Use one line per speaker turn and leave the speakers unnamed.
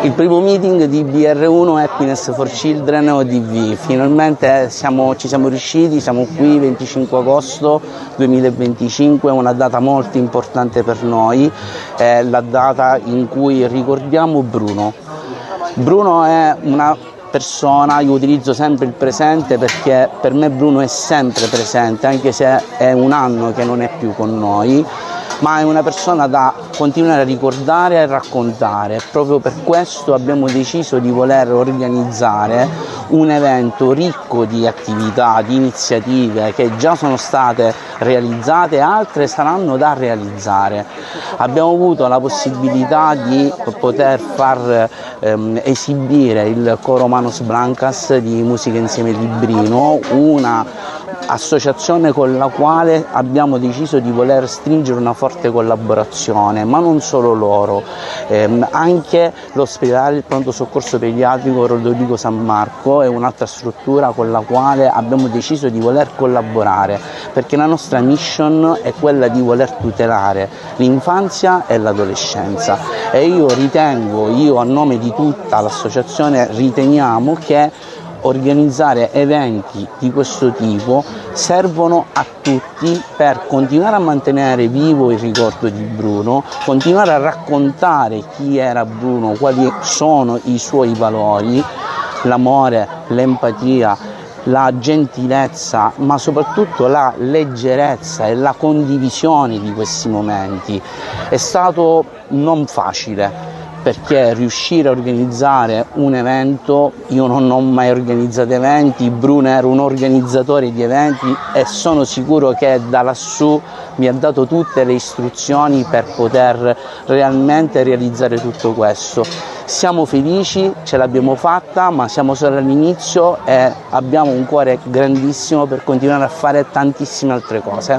Il primo meeting di BR1 Happiness for Children ODV, finalmente ci siamo riusciti, siamo qui 25 agosto 2025, è una data molto importante per noi, è la data in cui ricordiamo Bruno. Bruno è una persona, io utilizzo sempre il presente perché per me Bruno è sempre presente, anche se è un anno che non è più con noi, ma è una persona da continuare a ricordare e raccontare. Proprio per questo abbiamo deciso di voler organizzare un evento ricco di attività, di iniziative che già sono state realizzate e altre saranno da realizzare. Abbiamo avuto la possibilità di poter far esibire il coro Manos Blancas di Musica Insieme Librino, una associazione con la quale abbiamo deciso di voler stringere una forte collaborazione, ma non solo loro, anche l'ospedale, il pronto soccorso pediatrico Rodrigo San Marco è un'altra struttura con la quale abbiamo deciso di voler collaborare, perché la nostra mission è quella di voler tutelare l'infanzia e l'adolescenza e io a nome di tutta l'associazione riteniamo che organizzare eventi di questo tipo servono a tutti per continuare a mantenere vivo il ricordo di Bruno, continuare a raccontare chi era Bruno, quali sono i suoi valori, l'amore, l'empatia, la gentilezza, ma soprattutto la leggerezza e la condivisione di questi momenti. È stato non facile, perché riuscire a organizzare un evento, io non ho mai organizzato eventi, Bruno era un organizzatore di eventi e sono sicuro che da lassù mi ha dato tutte le istruzioni per poter realmente realizzare tutto questo. Siamo felici, ce l'abbiamo fatta, ma siamo solo all'inizio e abbiamo un cuore grandissimo per continuare a fare tantissime altre cose.